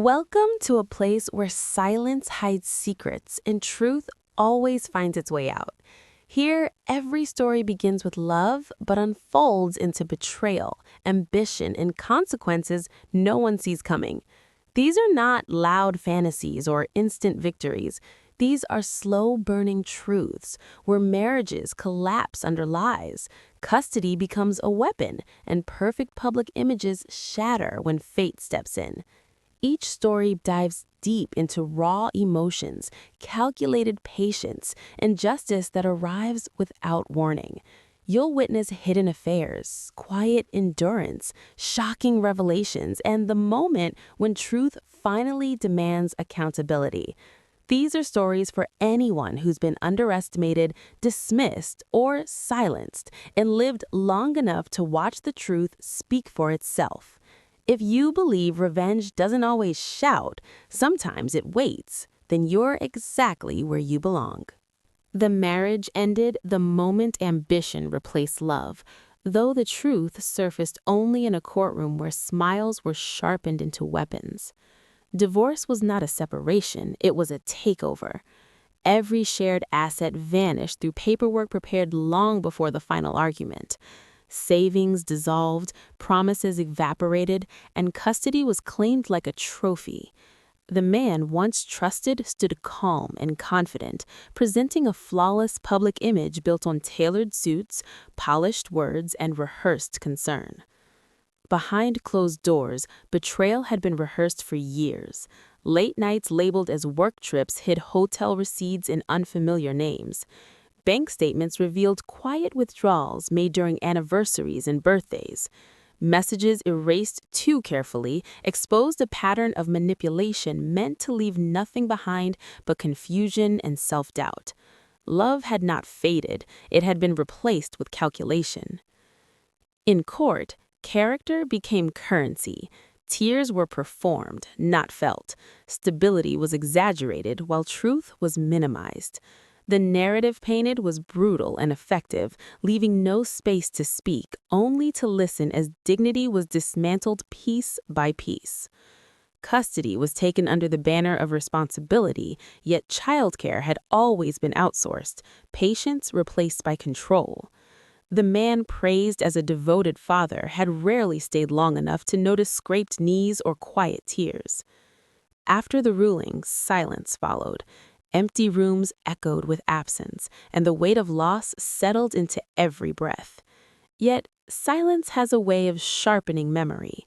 Welcome to a place where silence hides secrets and truth always finds its way out. Here, every story begins with love but unfolds into betrayal, ambition, and consequences no one sees coming. These are not loud fantasies or instant victories. These are slow-burning truths where marriages collapse under lies, custody becomes a weapon, and perfect public images shatter when fate steps in. Each story dives deep into raw emotions, calculated patience, and justice that arrives without warning. You'll witness hidden affairs, quiet endurance, shocking revelations, and the moment when truth finally demands accountability. These are stories for anyone who's been underestimated, dismissed, or silenced, and lived long enough to watch the truth speak for itself. If you believe revenge doesn't always shout, sometimes it waits, then you're exactly where you belong. The marriage ended the moment ambition replaced love, though the truth surfaced only in a courtroom where smiles were sharpened into weapons. Divorce was not a separation, it was a takeover. Every shared asset vanished through paperwork prepared long before the final argument. Savings dissolved, promises evaporated, and custody was claimed like a trophy. The man once trusted stood calm and confident, presenting a flawless public image built on tailored suits, polished words, and rehearsed concern. Behind closed doors, betrayal had been rehearsed for years. Late nights labeled as work trips hid hotel receipts in unfamiliar names. Bank statements revealed quiet withdrawals made during anniversaries and birthdays. Messages erased too carefully exposed a pattern of manipulation meant to leave nothing behind but confusion and self-doubt. Love had not faded, it had been replaced with calculation. In court, character became currency. Tears were performed, not felt. Stability was exaggerated while truth was minimized. The narrative painted was brutal and effective, leaving no space to speak, only to listen as dignity was dismantled piece by piece. Custody was taken under the banner of responsibility, yet childcare had always been outsourced, patience replaced by control. The man praised as a devoted father had rarely stayed long enough to notice scraped knees or quiet tears. After the ruling, silence followed. Empty rooms echoed with absence, and the weight of loss settled into every breath. Yet, silence has a way of sharpening memory.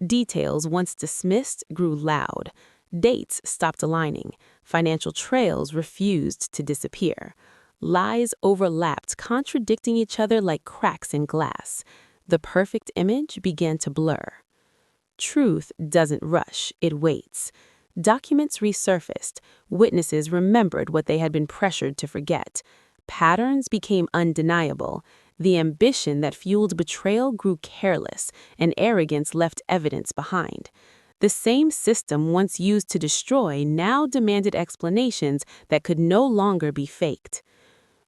Details once dismissed grew loud. Dates stopped aligning. Financial trails refused to disappear. Lies overlapped, contradicting each other like cracks in glass. The perfect image began to blur. Truth doesn't rush, it waits. Documents resurfaced. Witnesses remembered what they had been pressured to forget. Patterns became undeniable. The ambition that fueled betrayal grew careless, and arrogance left evidence behind. The same system once used to destroy now demanded explanations that could no longer be faked.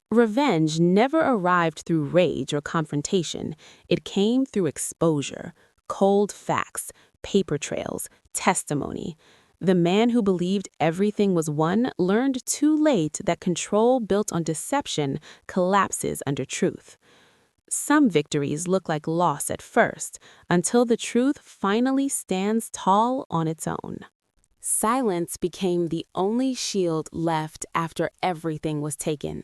Revenge never arrived through rage or confrontation. It came through exposure, cold facts, paper trails, testimony. The man who believed everything was won learned too late that control built on deception collapses under truth. Some victories look like loss at first, until the truth finally stands tall on its own. Silence became the only shield left after everything was taken.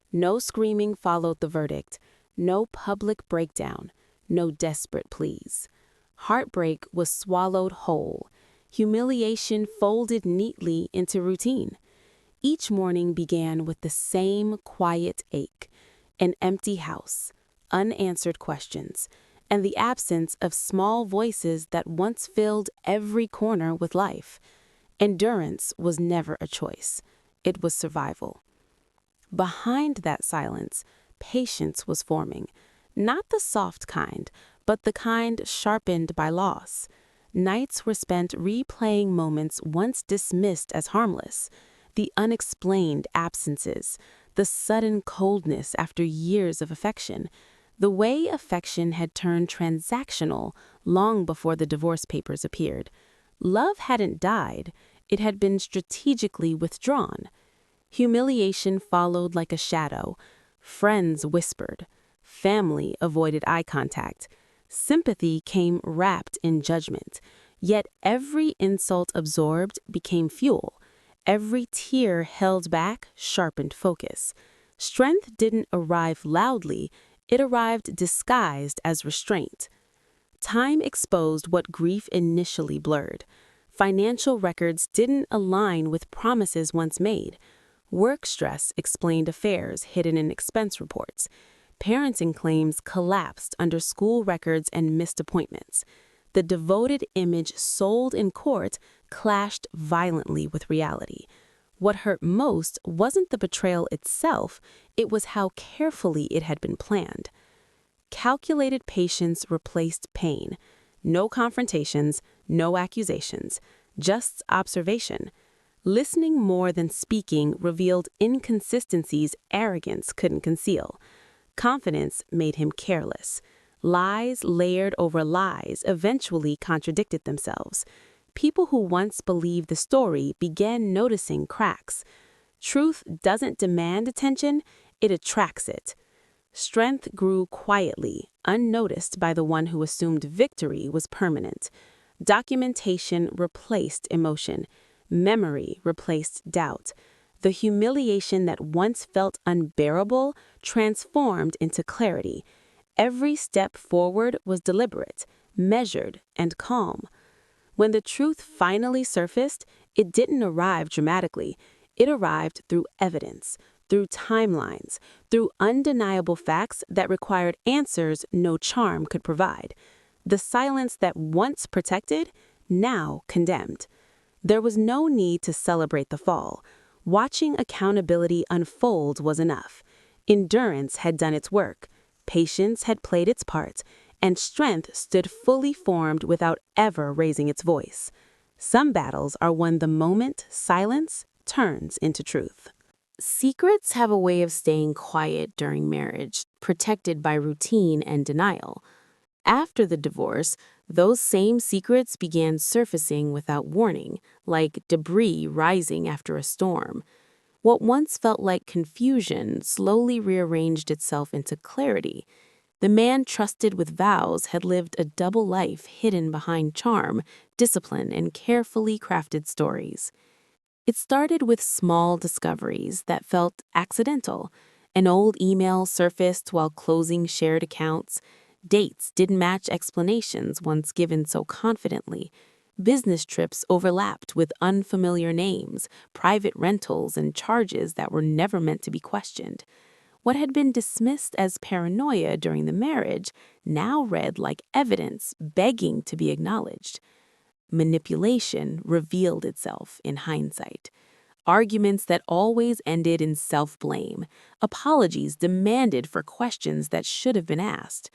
No screaming followed the verdict, no public breakdown, no desperate pleas. Heartbreak was swallowed whole. Humiliation folded neatly into routine. Each morning began with the same quiet ache, an empty house, unanswered questions, and the absence of small voices that once filled every corner with life. Endurance was never a choice. It was survival. Behind that silence, patience was forming, not the soft kind, but the kind sharpened by loss. Nights were spent replaying moments once dismissed as harmless, the unexplained absences, the sudden coldness after years of affection, the way affection had turned transactional long before the divorce papers appeared. Love hadn't died, it had been strategically withdrawn. Humiliation followed like a shadow. Friends whispered. Family avoided eye contact. Sympathy came wrapped in judgment. Yet every insult absorbed became fuel. Every tear held back sharpened focus. Strength didn't arrive loudly, it arrived disguised as restraint. Time exposed what grief initially blurred. Financial records didn't align with promises once made. Work stress explained affairs hidden in expense reports. Parenting claims collapsed under school records and missed appointments. The devoted image sold in court clashed violently with reality. What hurt most wasn't the betrayal itself, it was how carefully it had been planned. Calculated patience replaced pain. No confrontations, no accusations, just observation. Listening more than speaking revealed inconsistencies arrogance couldn't conceal. Confidence made him careless. Lies layered over lies eventually contradicted themselves. People who once believed the story began noticing cracks. Truth doesn't demand attention, it attracts it. Strength grew quietly, unnoticed by the one who assumed victory was permanent. Documentation replaced emotion. Memory replaced doubt. The humiliation that once felt unbearable transformed into clarity. Every step forward was deliberate, measured, and calm. When the truth finally surfaced, it didn't arrive dramatically. It arrived through evidence, through timelines, through undeniable facts that required answers no charm could provide. The silence that once protected, now condemned. There was no need to celebrate the fall. Watching accountability unfold was enough. Endurance had done its work, patience had played its part, and strength stood fully formed without ever raising its voice. Some battles are won the moment silence turns into truth. Secrets have a way of staying quiet during marriage, protected by routine and denial. After the divorce, those same secrets began surfacing without warning, like debris rising after a storm. What once felt like confusion slowly rearranged itself into clarity. The man trusted with vows had lived a double life hidden behind charm, discipline, and carefully crafted stories. It started with small discoveries that felt accidental. An old email surfaced while closing shared accounts. Dates didn't match explanations once given so confidently. Business trips overlapped with unfamiliar names, private rentals, and charges that were never meant to be questioned. What had been dismissed as paranoia during the marriage now read like evidence begging to be acknowledged. Manipulation revealed itself in hindsight. Arguments that always ended in self-blame. Apologies demanded for questions that should have been asked.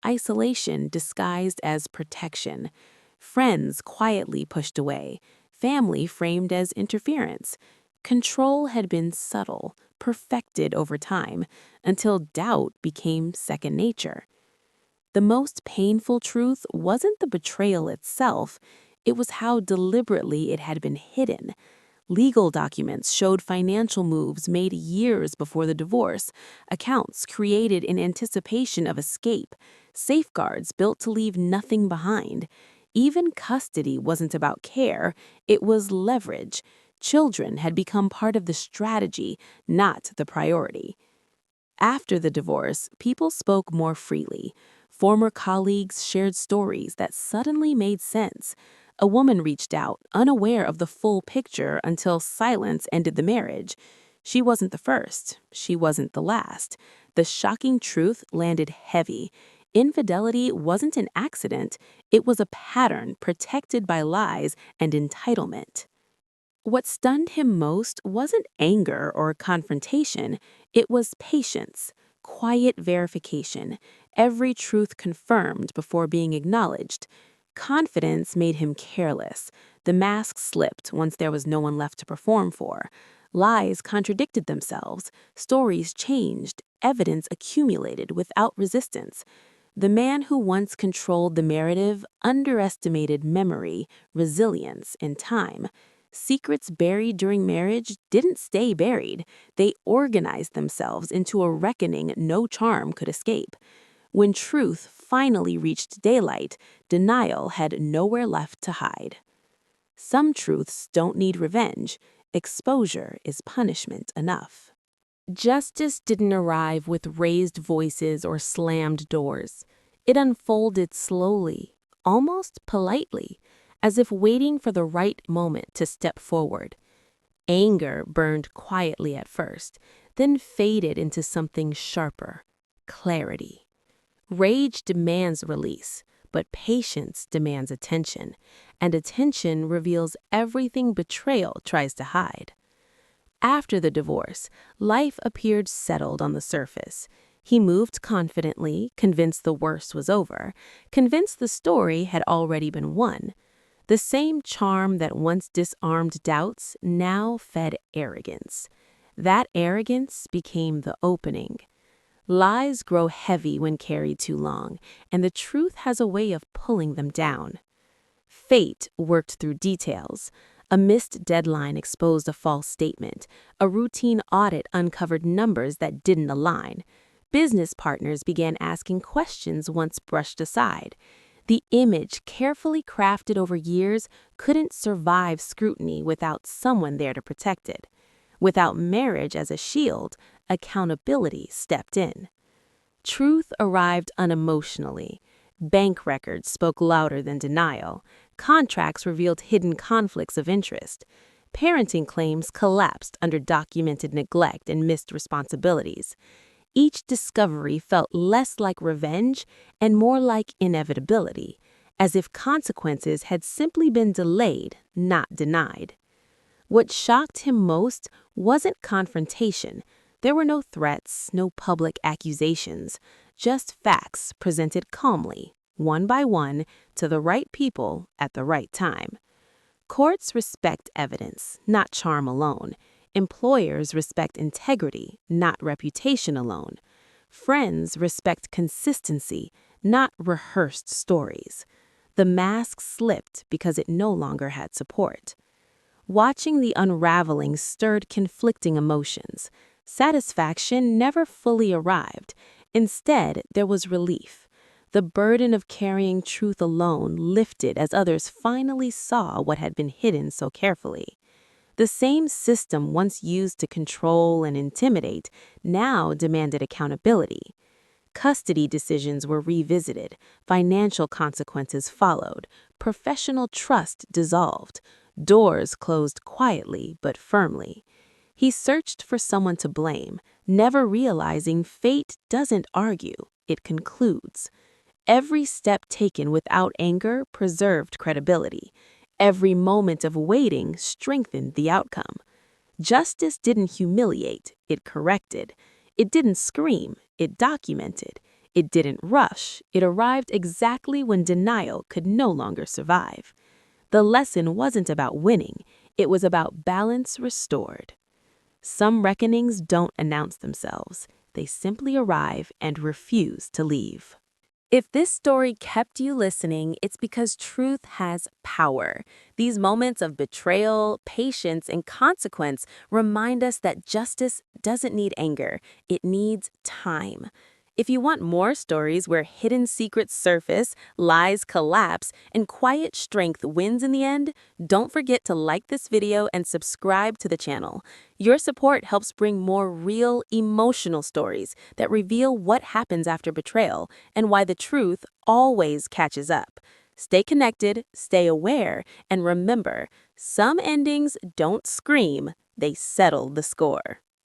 Isolation disguised as protection. Friends quietly pushed away. Family framed as interference. Control had been subtle, perfected over time, until doubt became second nature. The most painful truth wasn't the betrayal itself, it was how deliberately it had been hidden. Legal documents showed financial moves made years before the divorce, accounts created in anticipation of escape, safeguards built to leave nothing behind. Even custody wasn't about care, it was leverage. Children had become part of the strategy, not the priority. After the divorce, people spoke more freely. Former colleagues shared stories that suddenly made sense. A woman reached out, unaware of the full picture until silence ended the marriage. She wasn't the first. She wasn't the last. The shocking truth landed heavy. Infidelity wasn't an accident. It was a pattern protected by lies and entitlement. What stunned him most wasn't anger or confrontation, it was patience, quiet verification, every truth confirmed before being acknowledged. Confidence made him careless. The mask slipped once there was no one left to perform for. Lies contradicted themselves, stories changed, evidence accumulated without resistance. The man who once controlled the narrative underestimated memory, resilience, and time. Secrets buried during marriage didn't stay buried. They organized themselves into a reckoning no charm could escape. When truth finally reached daylight, denial had nowhere left to hide. Some truths don't need revenge. Exposure is punishment enough. Justice didn't arrive with raised voices or slammed doors. It unfolded slowly, almost politely, as if waiting for the right moment to step forward. Anger burned quietly at first, then faded into something sharper: clarity. Rage demands release, but patience demands attention, and attention reveals everything betrayal tries to hide. After the divorce, life appeared settled on the surface. He moved confidently, convinced the worst was over, convinced the story had already been won. The same charm that once disarmed doubts now fed arrogance. That arrogance became the opening. Lies grow heavy when carried too long, and the truth has a way of pulling them down. Fate worked through details. A missed deadline exposed a false statement. A routine audit uncovered numbers that didn't align. Business partners began asking questions once brushed aside. The image, carefully crafted over years, couldn't survive scrutiny without someone there to protect it. Without marriage as a shield, accountability stepped in. Truth arrived unemotionally. Bank records spoke louder than denial. Contracts revealed hidden conflicts of interest. Parenting claims collapsed under documented neglect and missed responsibilities. Each discovery felt less like revenge and more like inevitability, as if consequences had simply been delayed, not denied. What shocked him most wasn't confrontation. There were no threats, no public accusations, just facts presented calmly, one by one, to the right people at the right time. Courts respect evidence, not charm alone. Employers respect integrity, not reputation alone. Friends respect consistency, not rehearsed stories. The mask slipped because it no longer had support. Watching the unraveling stirred conflicting emotions. Satisfaction never fully arrived. Instead, there was relief. The burden of carrying truth alone lifted as others finally saw what had been hidden so carefully. The same system once used to control and intimidate now demanded accountability. Custody decisions were revisited, financial consequences followed, professional trust dissolved, doors closed quietly but firmly. He searched for someone to blame, never realizing fate doesn't argue, it concludes. Every step taken without anger preserved credibility. Every moment of waiting strengthened the outcome. Justice didn't humiliate, it corrected. It didn't scream, it documented. It didn't rush, it arrived exactly when denial could no longer survive. The lesson wasn't about winning, it was about balance restored. Some reckonings don't announce themselves, they simply arrive and refuse to leave. If this story kept you listening, it's because truth has power. These moments of betrayal, patience, and consequence remind us that justice doesn't need anger, it needs time. If you want more stories where hidden secrets surface, lies collapse, and quiet strength wins in the end, don't forget to like this video and subscribe to the channel. Your support helps bring more real, emotional stories that reveal what happens after betrayal and why the truth always catches up. Stay connected, stay aware, and remember, some endings don't scream, they settle the score.